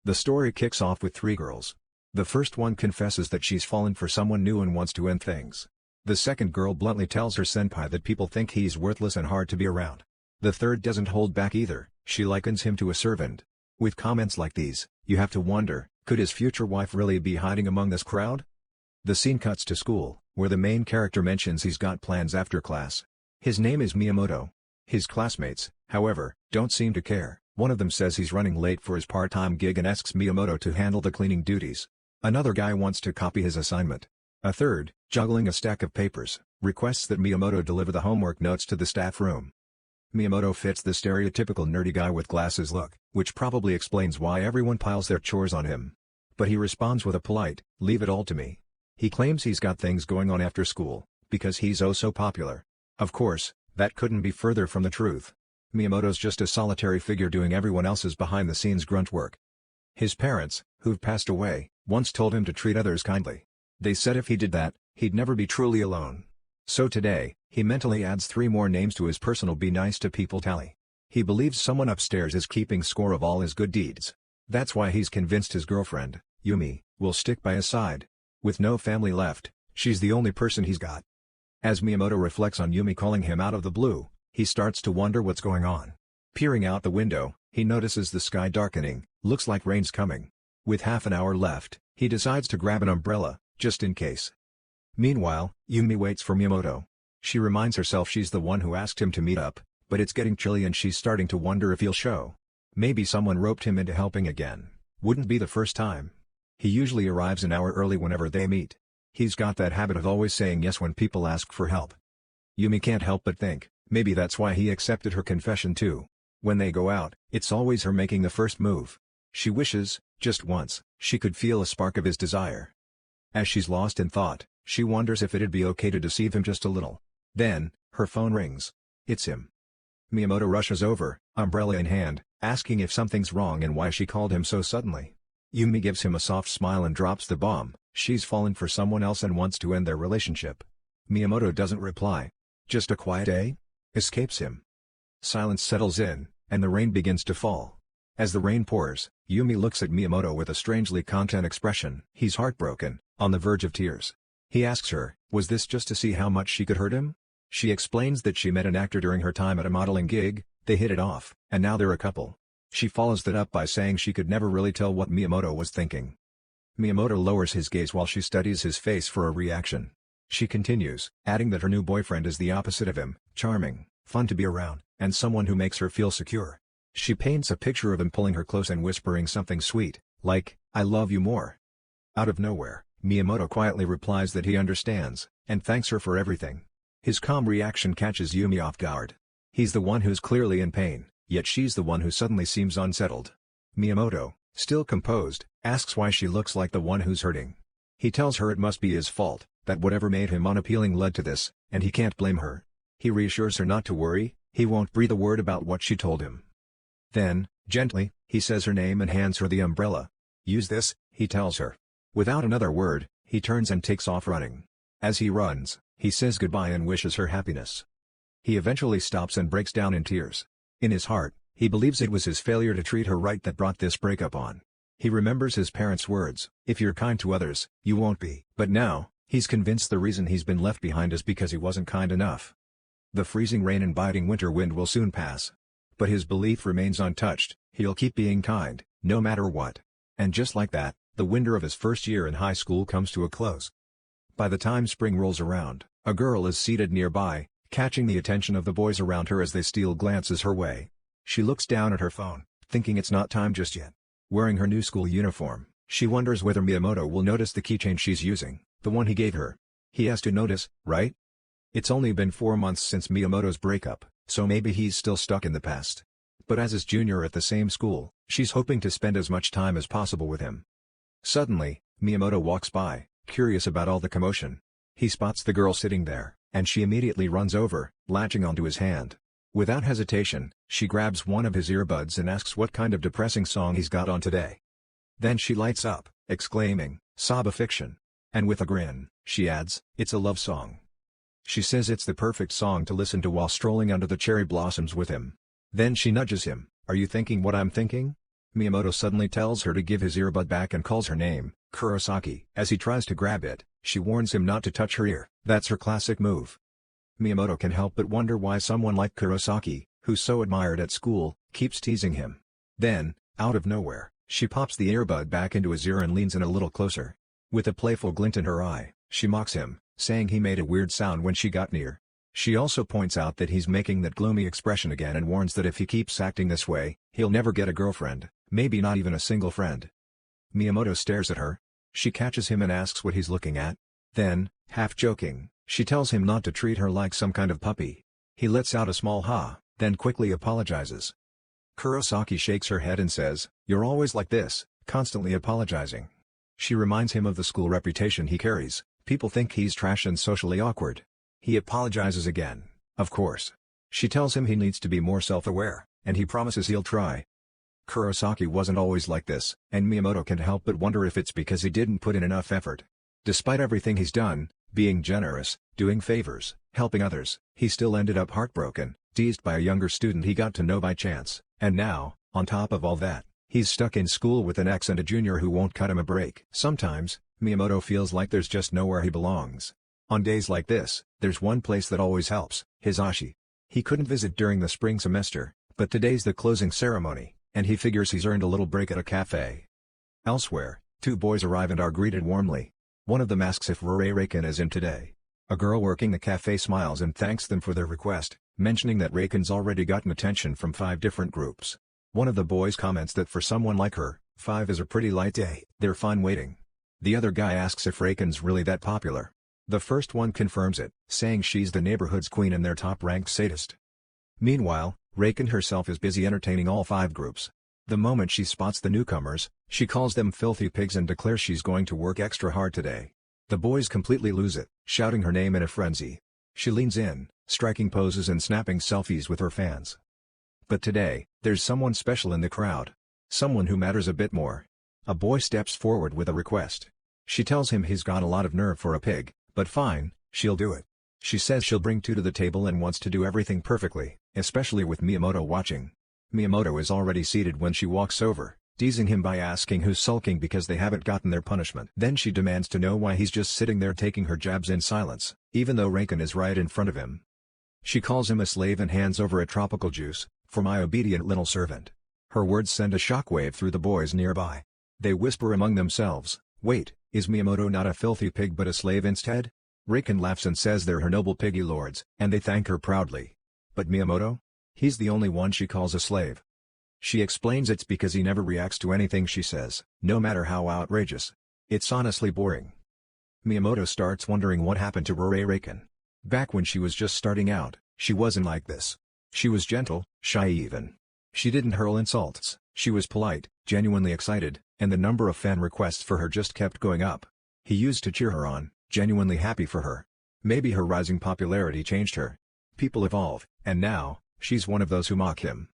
The story kicks off with three girls. The first one confesses that she's fallen for someone new and wants to end things. The second girl bluntly tells her senpai that people think he's worthless and hard to be around. The third doesn't hold back either, she likens him to a servant. With comments like these, you have to wonder, could his future wife really be hiding among this crowd? The scene cuts to school, where the main character mentions he's got plans after class. His name is Miyamoto. His classmates, however, don't seem to care. One of them says he's running late for his part-time gig and asks Miyamoto to handle the cleaning duties. Another guy wants to copy his assignment. A third, juggling a stack of papers, requests that Miyamoto deliver the homework notes to the staff room. Miyamoto fits the stereotypical nerdy guy with glasses look, which probably explains why everyone piles their chores on him. But he responds with a polite, "Leave it all to me." He claims he's got things going on after school, because he's oh so popular. Of course, that couldn't be further from the truth. Miyamoto's just a solitary figure doing everyone else's behind-the-scenes grunt work. His parents, who've passed away, once told him to treat others kindly. They said if he did that, he'd never be truly alone. So today, he mentally adds 3 more names to his personal be nice to people tally. He believes someone upstairs is keeping score of all his good deeds. That's why he's convinced his girlfriend, Yumi, will stick by his side. With no family left, she's the only person he's got. As Miyamoto reflects on Yumi calling him out of the blue, he starts to wonder what's going on. Peering out the window, he notices the sky darkening, looks like rain's coming. With half an hour left, he decides to grab an umbrella, just in case. Meanwhile, Yumi waits for Miyamoto. She reminds herself she's the one who asked him to meet up, but it's getting chilly and she's starting to wonder if he'll show. Maybe someone roped him into helping again. Wouldn't be the first time. He usually arrives an hour early whenever they meet. He's got that habit of always saying yes when people ask for help. Yumi can't help but think, maybe that's why he accepted her confession too. When they go out, it's always her making the first move. She wishes, just once, she could feel a spark of his desire. As she's lost in thought, she wonders if it'd be okay to deceive him just a little. Then, her phone rings. It's him. Miyamoto rushes over, umbrella in hand, asking if something's wrong and why she called him so suddenly. Yumi gives him a soft smile and drops the bomb. She's fallen for someone else and wants to end their relationship. Miyamoto doesn't reply. Just a quiet day? Escapes him. Silence settles in, and the rain begins to fall. As the rain pours, Yumi looks at Miyamoto with a strangely content expression. He's heartbroken, on the verge of tears. He asks her, was this just to see how much she could hurt him? She explains that she met an actor during her time at a modeling gig, they hit it off, and now they're a couple. She follows that up by saying she could never really tell what Miyamoto was thinking. Miyamoto lowers his gaze while she studies his face for a reaction. She continues, adding that her new boyfriend is the opposite of him, charming, fun to be around, and someone who makes her feel secure. She paints a picture of him pulling her close and whispering something sweet, like, "I love you more." Out of nowhere, Miyamoto quietly replies that he understands, and thanks her for everything. His calm reaction catches Yumi off guard. He's the one who's clearly in pain, yet she's the one who suddenly seems unsettled. Miyamoto, still composed, asks why she looks like the one who's hurting. He tells her it must be his fault, that whatever made him unappealing led to this, and he can't blame her. He reassures her not to worry, he won't breathe a word about what she told him. Then, gently, he says her name and hands her the umbrella. Use this, he tells her. Without another word, he turns and takes off running. As he runs, he says goodbye and wishes her happiness. He eventually stops and breaks down in tears. In his heart, he believes it was his failure to treat her right that brought this breakup on. He remembers his parents' words, "If you're kind to others, you won't be." But now, he's convinced the reason he's been left behind is because he wasn't kind enough. The freezing rain and biting winter wind will soon pass. But his belief remains untouched, he'll keep being kind, no matter what. And just like that, the winter of his first year in high school comes to a close. By the time spring rolls around, a girl is seated nearby, catching the attention of the boys around her as they steal glances her way. She looks down at her phone, thinking it's not time just yet. Wearing her new school uniform, she wonders whether Miyamoto will notice the keychain she's using, the one he gave her. He has to notice, right? It's only been 4 months since Miyamoto's breakup, so maybe he's still stuck in the past. But as his junior at the same school, she's hoping to spend as much time as possible with him. Suddenly, Miyamoto walks by, curious about all the commotion. He spots the girl sitting there, and she immediately runs over, latching onto his hand. Without hesitation, she grabs one of his earbuds and asks what kind of depressing song he's got on today. Then she lights up, exclaiming, "Saba fiction." And with a grin, she adds, "It's a love song." She says it's the perfect song to listen to while strolling under the cherry blossoms with him. Then she nudges him, "Are you thinking what I'm thinking?" Miyamoto suddenly tells her to give his earbud back and calls her name, Kurosaki. As he tries to grab it, she warns him not to touch her ear. That's her classic move. Miyamoto can help but wonder why someone like Kurosaki, who's so admired at school, keeps teasing him. Then, out of nowhere, she pops the earbud back into his ear and leans in a little closer. With a playful glint in her eye, she mocks him, saying he made a weird sound when she got near. She also points out that he's making that gloomy expression again and warns that if he keeps acting this way, he'll never get a girlfriend, maybe not even a single friend. Miyamoto stares at her. She catches him and asks what he's looking at. Then, half joking, she tells him not to treat her like some kind of puppy. He lets out a small ha, then quickly apologizes. Kurosaki shakes her head and says, "You're always like this, constantly apologizing." She reminds him of the school reputation he carries. People think he's trash and socially awkward. He apologizes again, of course. She tells him he needs to be more self-aware, and he promises he'll try. Kurosaki wasn't always like this, and Miyamoto can't help but wonder if it's because he didn't put in enough effort. Despite everything he's done, being generous, doing favors, helping others, he still ended up heartbroken, teased by a younger student he got to know by chance, and now, on top of all that, he's stuck in school with an ex and a junior who won't cut him a break. Sometimes, Miyamoto feels like there's just nowhere he belongs. On days like this, there's one place that always helps, his ashi. He couldn't visit during the spring semester, but today's the closing ceremony, and he figures he's earned a little break at a cafe. Elsewhere, two boys arrive and are greeted warmly. One of them asks if Reiken is in today. A girl working the cafe smiles and thanks them for their request, mentioning that Reiken's already gotten attention from 5 different groups. One of the boys comments that for someone like her, 5 is a pretty light day. They're fine waiting. The other guy asks if Reiken's really that popular. The first one confirms it, saying she's the neighborhood's queen and their top-ranked sadist. Meanwhile, Reiken herself is busy entertaining all 5 groups. The moment she spots the newcomers, she calls them filthy pigs and declares she's going to work extra hard today. The boys completely lose it, shouting her name in a frenzy. She leans in, striking poses and snapping selfies with her fans. But today, there's someone special in the crowd. Someone who matters a bit more. A boy steps forward with a request. She tells him he's got a lot of nerve for a pig, but fine, she'll do it. She says she'll bring 2 to the table and wants to do everything perfectly, especially with Miyamoto watching. Miyamoto is already seated when she walks over, teasing him by asking who's sulking because they haven't gotten their punishment. Then she demands to know why he's just sitting there taking her jabs in silence, even though Reiken is right in front of him. She calls him a slave and hands over a tropical juice, "For my obedient little servant." Her words send a shockwave through the boys nearby. They whisper among themselves, "Wait, is Miyamoto not a filthy pig but a slave instead?" Reiken laughs and says they're her noble piggy lords, and they thank her proudly. But Miyamoto? He's the only one she calls a slave. She explains it's because he never reacts to anything she says, no matter how outrageous. It's honestly boring. Miyamoto starts wondering what happened to Reiken. Back when she was just starting out, she wasn't like this. She was gentle, shy even. She didn't hurl insults, she was polite, genuinely excited, and the number of fan requests for her just kept going up. He used to cheer her on, genuinely happy for her. Maybe her rising popularity changed her. People evolve, and now, she's one of those who mock him.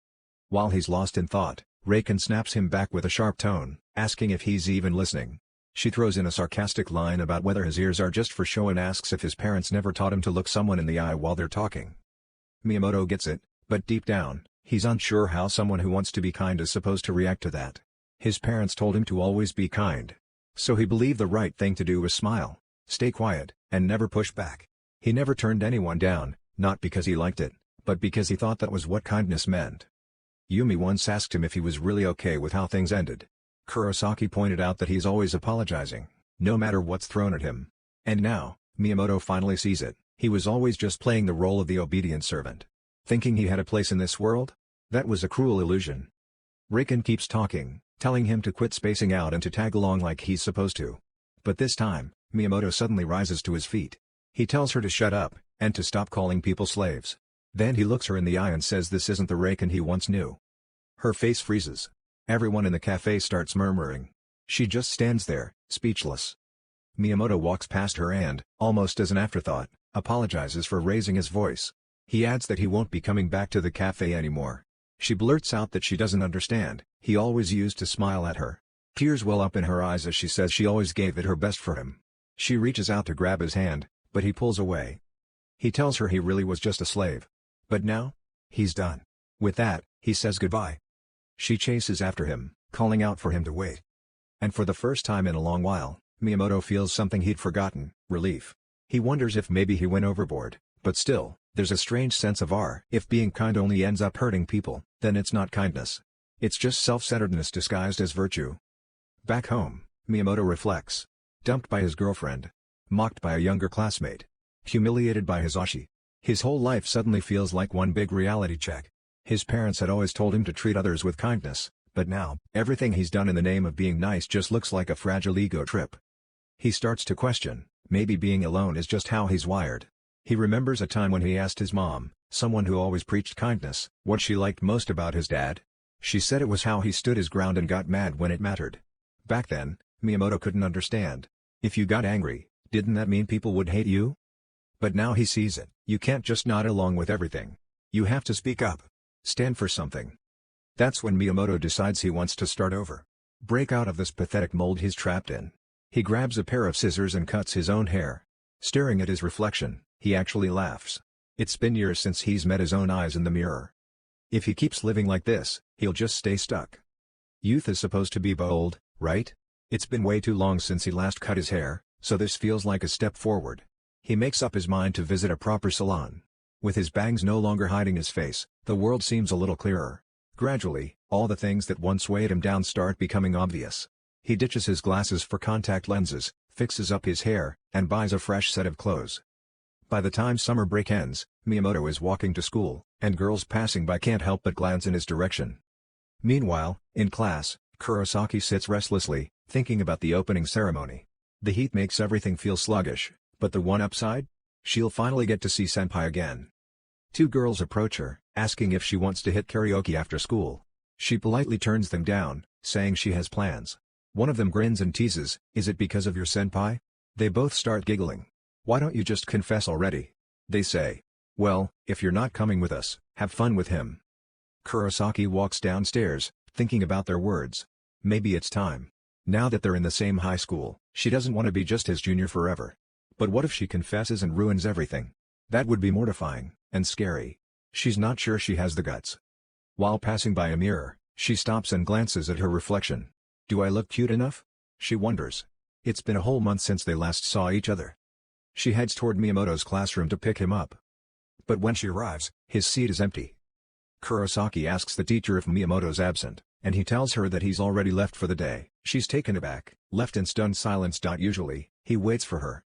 While he's lost in thought, Reiken snaps him back with a sharp tone, asking if he's even listening. She throws in a sarcastic line about whether his ears are just for show and asks if his parents never taught him to look someone in the eye while they're talking. Miyamoto gets it, but deep down, he's unsure how someone who wants to be kind is supposed to react to that. His parents told him to always be kind. So he believed the right thing to do was smile, stay quiet, and never push back. He never turned anyone down, not because he liked it, but because he thought that was what kindness meant. Yumi once asked him if he was really okay with how things ended. Kurosaki pointed out that he's always apologizing, no matter what's thrown at him. And now, Miyamoto finally sees it, he was always just playing the role of the obedient servant. Thinking he had a place in this world? That was a cruel illusion. Reiken keeps talking, telling him to quit spacing out and to tag along like he's supposed to. But this time, Miyamoto suddenly rises to his feet. He tells her to shut up, and to stop calling people slaves. Then he looks her in the eye and says this isn't the Reiken he once knew. Her face freezes. Everyone in the cafe starts murmuring. She just stands there, speechless. Miyamoto walks past her and, almost as an afterthought, apologizes for raising his voice. He adds that he won't be coming back to the cafe anymore. She blurts out that she doesn't understand, he always used to smile at her. Tears well up in her eyes as she says she always gave it her best for him. She reaches out to grab his hand, but he pulls away. He tells her he really was just a slave. But now? He's done. With that, he says goodbye. She chases after him, calling out for him to wait. And for the first time in a long while, Miyamoto feels something he'd forgotten: relief. He wonders if maybe he went overboard, but still, there's a strange sense of if being kind only ends up hurting people, then it's not kindness. It's just self-centeredness disguised as virtue. Back home, Miyamoto reflects. Dumped by his girlfriend. Mocked by a younger classmate. Humiliated by his ashi. His whole life suddenly feels like one big reality check. His parents had always told him to treat others with kindness, but now, everything he's done in the name of being nice just looks like a fragile ego trip. He starts to question, maybe being alone is just how he's wired. He remembers a time when he asked his mom, someone who always preached kindness, what she liked most about his dad. She said it was how he stood his ground and got mad when it mattered. Back then, Miyamoto couldn't understand. If you got angry, didn't that mean people would hate you? But now he sees it. You can't just nod along with everything. You have to speak up. Stand for something. That's when Miyamoto decides he wants to start over. Break out of this pathetic mold he's trapped in. He grabs a pair of scissors and cuts his own hair. Staring at his reflection, he actually laughs. It's been years since he's met his own eyes in the mirror. If he keeps living like this, he'll just stay stuck. Youth is supposed to be bold, right? It's been way too long since he last cut his hair, so this feels like a step forward. He makes up his mind to visit a proper salon. With his bangs no longer hiding his face, the world seems a little clearer. Gradually, all the things that once weighed him down start becoming obvious. He ditches his glasses for contact lenses, fixes up his hair, and buys a fresh set of clothes. By the time summer break ends, Miyamoto is walking to school, and girls passing by can't help but glance in his direction. Meanwhile, in class, Kurosaki sits restlessly, thinking about the opening ceremony. The heat makes everything feel sluggish, but the one upside? She'll finally get to see senpai again. Two girls approach her, asking if she wants to hit karaoke after school. She politely turns them down, saying she has plans. One of them grins and teases, "Is it because of your senpai?" They both start giggling. "Why don't you just confess already?" They say. "Well, if you're not coming with us, have fun with him." Kurosaki walks downstairs, thinking about their words. Maybe it's time. Now that they're in the same high school, she doesn't want to be just his junior forever. But what if she confesses and ruins everything? That would be mortifying, and scary. She's not sure she has the guts. While passing by a mirror, she stops and glances at her reflection. Do I look cute enough? She wonders. It's been a whole month since they last saw each other. She heads toward Miyamoto's classroom to pick him up. But when she arrives, his seat is empty. Kurosaki asks the teacher if Miyamoto's absent, and he tells her that he's already left for the day. She's taken aback, left in stunned silence. Usually, he waits for her.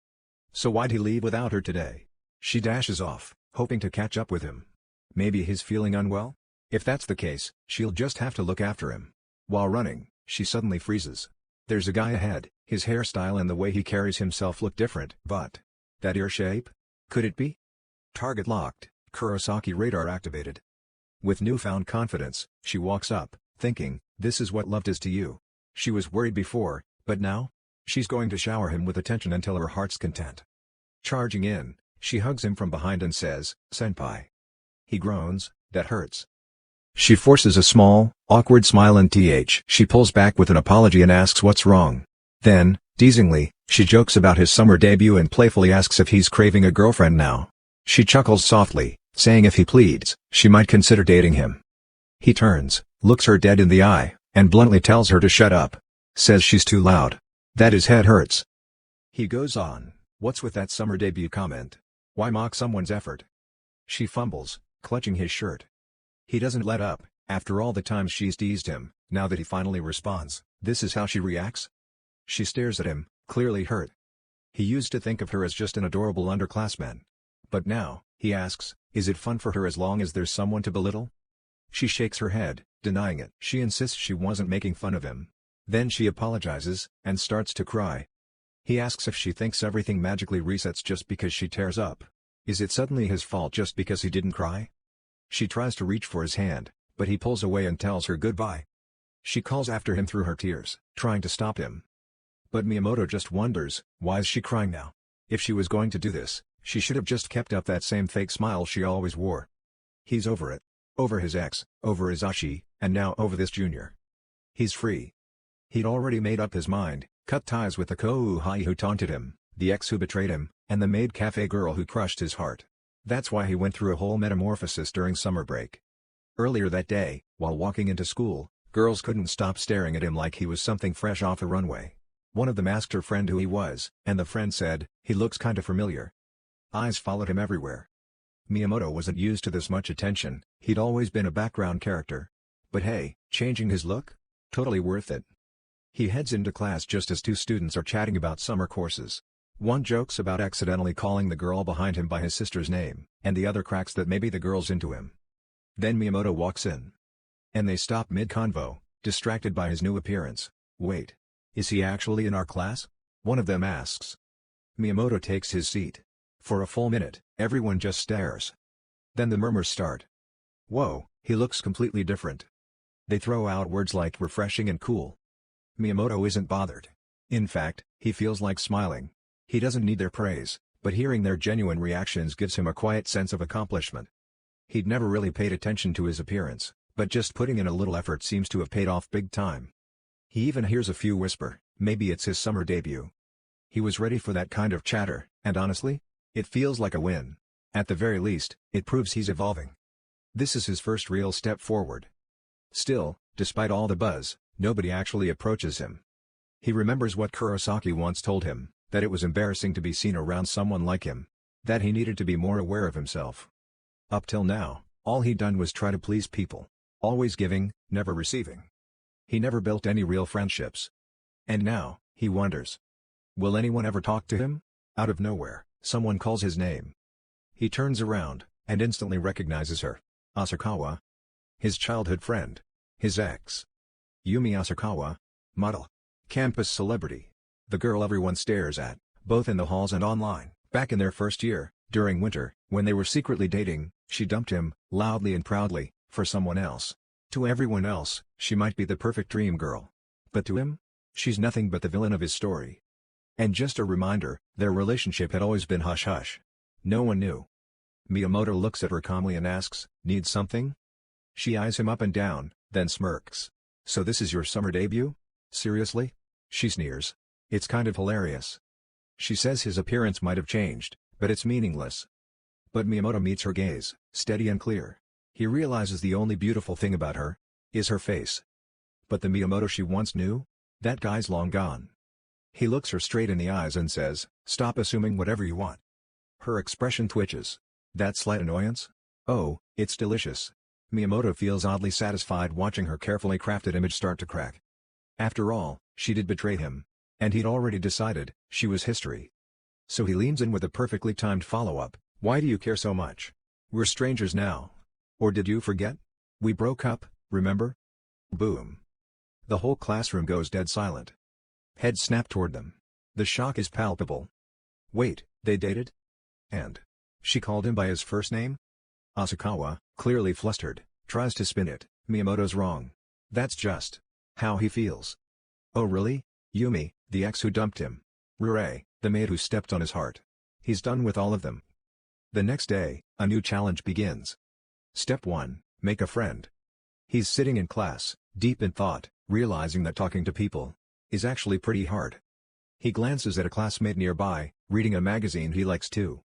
So why'd he leave without her today? She dashes off, hoping to catch up with him. Maybe he's feeling unwell? If that's the case, she'll just have to look after him. While running, she suddenly freezes. There's a guy ahead. His hairstyle and the way he carries himself look different. But that ear shape? Could it be? Target locked, Kurosaki radar activated. With newfound confidence, she walks up, thinking, this is what love is to you. She was worried before, but now? She's going to shower him with attention until her heart's content. Charging in, she hugs him from behind and says, "Senpai." He groans, "That hurts." She forces a small, awkward smile and she pulls back with an apology and asks what's wrong. Then, teasingly, she jokes about his summer debut and playfully asks if he's craving a girlfriend now. She chuckles softly, saying if he pleads, she might consider dating him. He turns, looks her dead in the eye, and bluntly tells her to shut up. Says she's too loud. That his head hurts. He goes on, "What's with that summer debut comment? Why mock someone's effort?" She fumbles, clutching his shirt. He doesn't let up. After all the times she's teased him, now that he finally responds, this is how she reacts? She stares at him, clearly hurt. He used to think of her as just an adorable underclassman. But now, he asks, is it fun for her as long as there's someone to belittle? She shakes her head, denying it. She insists she wasn't making fun of him. Then she apologizes, and starts to cry. He asks if she thinks everything magically resets just because she tears up. Is it suddenly his fault just because he didn't cry? She tries to reach for his hand, but he pulls away and tells her goodbye. She calls after him through her tears, trying to stop him. But Miyamoto just wonders, why is she crying now? If she was going to do this, she should have just kept up that same fake smile she always wore. He's over it. Over his ex, over his ashi, and now over this junior. He's free. He'd already made up his mind, cut ties with the kouhai who taunted him, the ex who betrayed him, and the maid cafe girl who crushed his heart. That's why he went through a whole metamorphosis during summer break. Earlier that day, while walking into school, Girls couldn't stop staring at him like he was something fresh off a runway. One of them asked her friend who he was, and the friend said, "He looks kinda familiar." Eyes followed him everywhere. Miyamoto wasn't used to this much attention, he'd always been a background character. But hey, changing his look? Totally worth it. He heads into class just as two students are chatting about summer courses. One jokes about accidentally calling the girl behind him by his sister's name, and the other cracks that maybe the girl's into him. Then Miyamoto walks in. And they stop mid-convo, distracted by his new appearance. "Wait. Is he actually in our class?" one of them asks. Miyamoto takes his seat. For a full minute, everyone just stares. Then the murmurs start. "Whoa, he looks completely different." They throw out words like refreshing and cool. Miyamoto isn't bothered. In fact, he feels like smiling. He doesn't need their praise, but hearing their genuine reactions gives him a quiet sense of accomplishment. He'd never really paid attention to his appearance, but just putting in a little effort seems to have paid off big time. He even hears a few whisper, maybe it's his summer debut. He was ready for that kind of chatter, and honestly, it feels like a win. At the very least, it proves he's evolving. This is his first real step forward. Still, despite all the buzz, nobody actually approaches him. He remembers what Kurosaki once told him, that it was embarrassing to be seen around someone like him. That he needed to be more aware of himself. Up till now, all he'd done was try to please people. Always giving, never receiving. He never built any real friendships. And now, he wonders. Will anyone ever talk to him? Out of nowhere, someone calls his name. He turns around, and instantly recognizes her. Asakawa. His childhood friend. His ex. Yumi Asakawa. Model. Campus celebrity. The girl everyone stares at, both in the halls and online. Back in their first year, during winter, when they were secretly dating, she dumped him, loudly and proudly, for someone else. To everyone else, she might be the perfect dream girl. But to him? She's nothing but the villain of his story. And just a reminder, their relationship had always been hush-hush. No one knew. Miyamoto looks at her calmly and asks, "Need something?" She eyes him up and down, then smirks. "So this is your summer debut? Seriously?" She sneers. It's kind of hilarious. She says his appearance might have changed, but it's meaningless. But Miyamoto meets her gaze, steady and clear. He realizes the only beautiful thing about her is her face. But the Miyamoto she once knew? That guy's long gone. He looks her straight in the eyes and says, "Stop assuming whatever you want." Her expression twitches. That slight annoyance? Oh, it's delicious. Miyamoto feels oddly satisfied watching her carefully crafted image start to crack. After all, she did betray him. And he'd already decided, she was history. So he leans in with a perfectly timed follow-up. "Why do you care so much? We're strangers now. Or did you forget? We broke up, remember?" Boom. The whole classroom goes dead silent. Heads snap toward them. The shock is palpable. Wait, they dated? And she called him by his first name? Asakawa, clearly flustered, tries to spin it. Miyamoto's wrong. That's just how he feels. Oh really? Yumi, the ex who dumped him. Rure, the maid who stepped on his heart. He's done with all of them. The next day, a new challenge begins. Step 1, make a friend. He's sitting in class, deep in thought, realizing that talking to people is actually pretty hard. He glances at a classmate nearby, reading a magazine he likes too.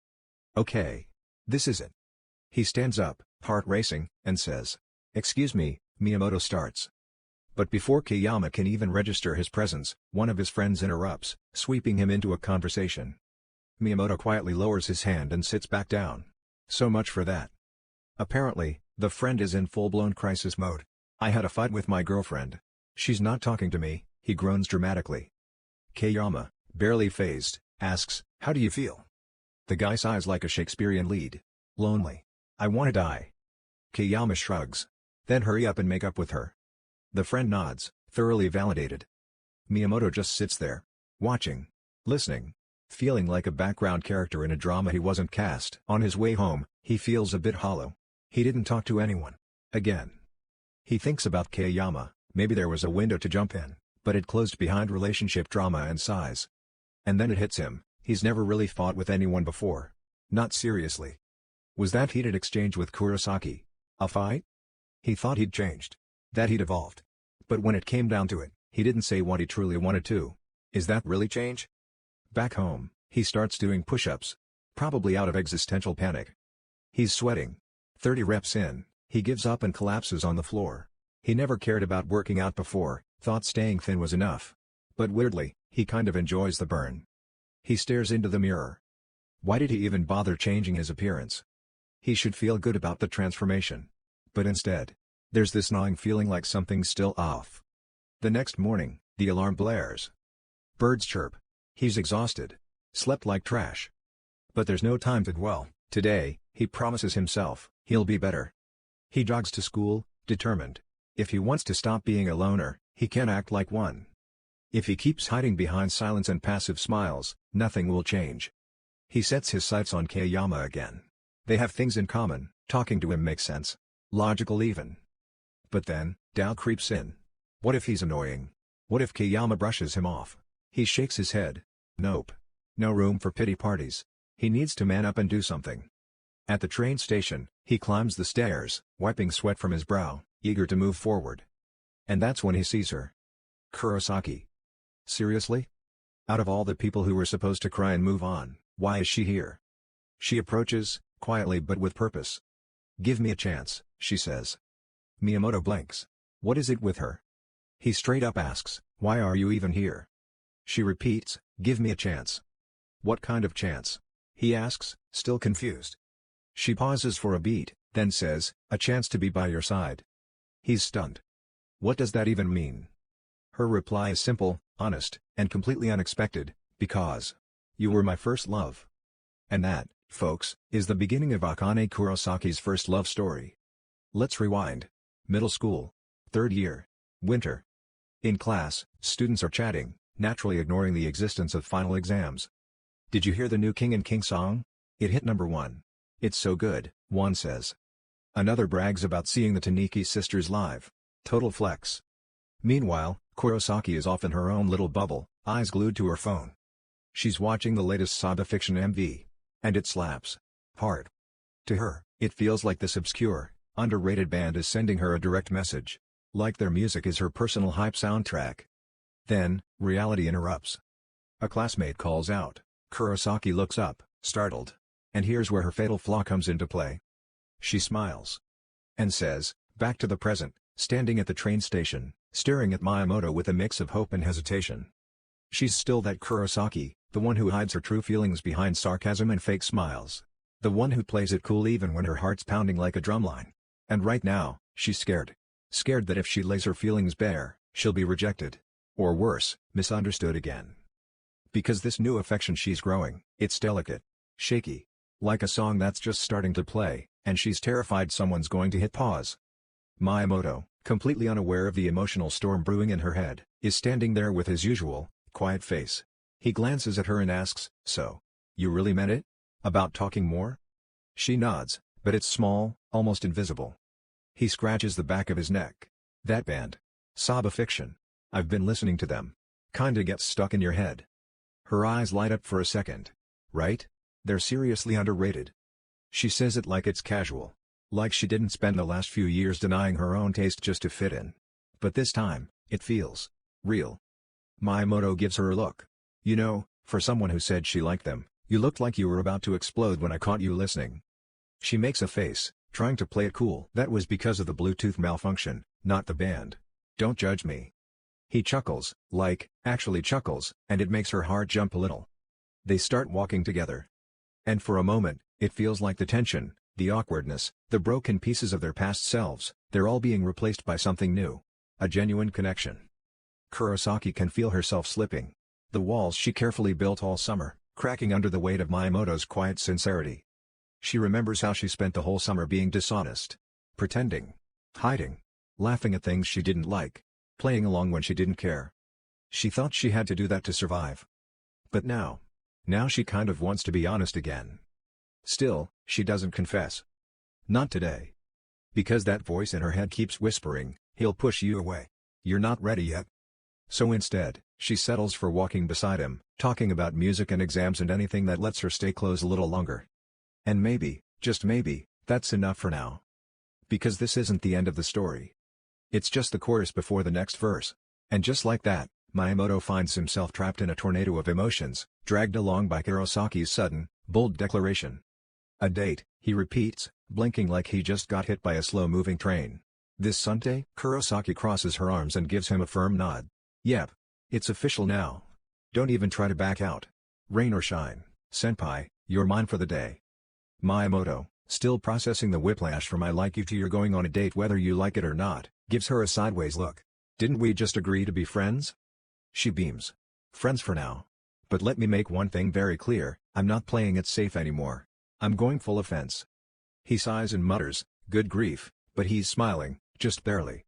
Okay. This is it. He stands up, heart racing, and says, "Excuse me," Miyamoto starts. But before Kiyama can even register his presence, one of his friends interrupts, sweeping him into a conversation. Miyamoto quietly lowers his hand and sits back down. So much for that. Apparently, the friend is in full-blown crisis mode. "I had a fight with my girlfriend. She's not talking to me," he groans dramatically. Kiyama, barely fazed, asks, "How do you feel?" The guy sighs like a Shakespearean lead. "Lonely. I want to die." Kiyama shrugs. "Then hurry up and make up with her." The friend nods, thoroughly validated. Miyamoto just sits there, watching, listening, feeling like a background character in a drama he wasn't cast. On his way home, he feels a bit hollow. He didn't talk to anyone. Again. He thinks about Kiyama, maybe there was a window to jump in, but it closed behind relationship drama and size. And then it hits him, he's never really fought with anyone before. Not seriously. Was that heated exchange with Kurosaki a fight? He thought he'd changed. That he'd evolved. But when it came down to it, he didn't say what he truly wanted to. Is that really change? Back home, he starts doing push-ups. Probably out of existential panic. He's sweating. 30 reps in, he gives up and collapses on the floor. He never cared about working out before, thought staying thin was enough. But weirdly, he kind of enjoys the burn. He stares into the mirror. Why did he even bother changing his appearance? He should feel good about the transformation. But instead, there's this gnawing feeling like something's still off. The next morning, the alarm blares. Birds chirp. He's exhausted. Slept like trash. But there's no time to dwell. Today, he promises himself, he'll be better. He jogs to school, determined. If he wants to stop being a loner, he can act like one. If he keeps hiding behind silence and passive smiles, nothing will change. He sets his sights on Kayama again. They have things in common, talking to him makes sense. Logical even. But then, doubt creeps in. What if he's annoying? What if Kayama brushes him off? He shakes his head. Nope. No room for pity parties. He needs to man up and do something. At the train station, he climbs the stairs, wiping sweat from his brow, eager to move forward. And that's when he sees her. Kurosaki. Seriously? Out of all the people who were supposed to cry and move on, why is she here? She approaches, quietly but with purpose. Give me a chance, she says. Miyamoto blinks. What is it with her? He straight up asks, why are you even here? She repeats, give me a chance. What kind of chance? He asks, still confused. She pauses for a beat, then says, a chance to be by your side. He's stunned. What does that even mean? Her reply is simple, honest, and completely unexpected, because you were my first love. And that, folks, is the beginning of Akane Kurosaki's first love story. Let's rewind. Middle school. 3rd year. Winter. In class, students are chatting, naturally ignoring the existence of final exams. Did you hear the new King and King song? It hit number 1. It's so good, one says. Another brags about seeing the Taniki sisters live. Total flex. Meanwhile, Kurosaki is off in her own little bubble, eyes glued to her phone. She's watching the latest Saga Fiction MV. And it slaps. Hard. To her, it feels like this obscure, underrated band is sending her a direct message. Like their music is her personal hype soundtrack. Then, reality interrupts. A classmate calls out. Kurosaki looks up, startled. And here's where her fatal flaw comes into play. She smiles. And says, back to the present, standing at the train station, staring at Miyamoto with a mix of hope and hesitation. She's still that Kurosaki, the one who hides her true feelings behind sarcasm and fake smiles. The one who plays it cool even when her heart's pounding like a drumline. And right now, she's scared. Scared that if she lays her feelings bare, she'll be rejected. Or worse, misunderstood again. Because this new affection she's growing, it's delicate. Shaky. Like a song that's just starting to play, and she's terrified someone's going to hit pause. Miyamoto, completely unaware of the emotional storm brewing in her head, is standing there with his usual, quiet face. He glances at her and asks, so, you really meant it? About talking more? She nods, but it's small, almost invisible. He scratches the back of his neck. That band. Saga Fiction. I've been listening to them. Kinda gets stuck in your head. Her eyes light up for a second. Right? They're seriously underrated. She says it like it's casual. Like she didn't spend the last few years denying her own taste just to fit in. But this time, it feels real. Miyamoto gives her a look. You know, for someone who said she liked them, you looked like you were about to explode when I caught you listening. She makes a face, trying to play it cool. That was because of the Bluetooth malfunction, not the band. Don't judge me. He chuckles, actually chuckles, and it makes her heart jump a little. They start walking together. And for a moment, it feels like the tension, the awkwardness, the broken pieces of their past selves, they're all being replaced by something new. A genuine connection. Kurosaki can feel herself slipping. The walls she carefully built all summer, cracking under the weight of Miyamoto's quiet sincerity. She remembers how she spent the whole summer being dishonest. Pretending. Hiding. Laughing at things she didn't like. Playing along when she didn't care. She thought she had to do that to survive. But now she kind of wants to be honest again. Still, she doesn't confess. Not today. Because that voice in her head keeps whispering, he'll push you away. You're not ready yet. So instead, she settles for walking beside him, talking about music and exams and anything that lets her stay close a little longer. And maybe, just maybe, that's enough for now. Because this isn't the end of the story. It's just the chorus before the next verse. And just like that, Miyamoto finds himself trapped in a tornado of emotions, dragged along by Kurosaki's sudden, bold declaration. A date, he repeats, blinking like he just got hit by a slow-moving train. This Sunday? Kurosaki crosses her arms and gives him a firm nod. Yep. It's official now. Don't even try to back out. Rain or shine, senpai, you're mine for the day. Miyamoto, still processing the whiplash from I like you to you're going on a date whether you like it or not, gives her a sideways look. Didn't we just agree to be friends? She beams. Friends for now. But let me make one thing very clear, I'm not playing it safe anymore. I'm going full offense. He sighs and mutters, good grief, but he's smiling, just barely.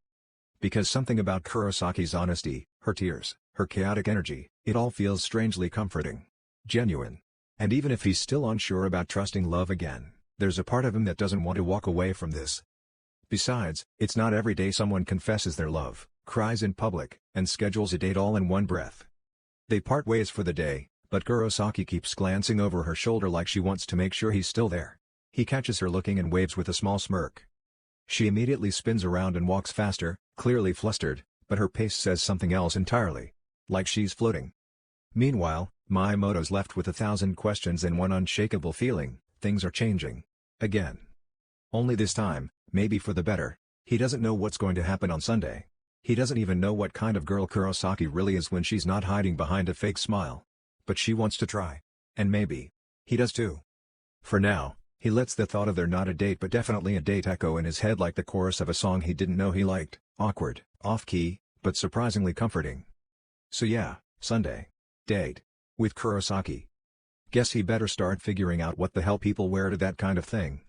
Because something about Kurosaki's honesty, her tears, her chaotic energy, it all feels strangely comforting. Genuine. And even if he's still unsure about trusting love again, there's a part of him that doesn't want to walk away from this. Besides, it's not every day someone confesses their love, cries in public, and schedules a date all in one breath. They part ways for the day, but Kurosaki keeps glancing over her shoulder like she wants to make sure he's still there. He catches her looking and waves with a small smirk. She immediately spins around and walks faster, clearly flustered, but her pace says something else entirely. Like she's floating. Meanwhile, Miyamoto's left with 1,000 questions and one unshakable feeling, things are changing. Again. Only this time, maybe for the better. He doesn't know what's going to happen on Sunday. He doesn't even know what kind of girl Kurosaki really is when she's not hiding behind a fake smile. But she wants to try. And maybe he does too. For now, he lets the thought of they're not a date but definitely a date echo in his head like the chorus of a song he didn't know he liked, awkward, off-key, but surprisingly comforting. So yeah, Sunday. Date. With Kurosaki. Guess he better start figuring out what the hell people wear to that kind of thing.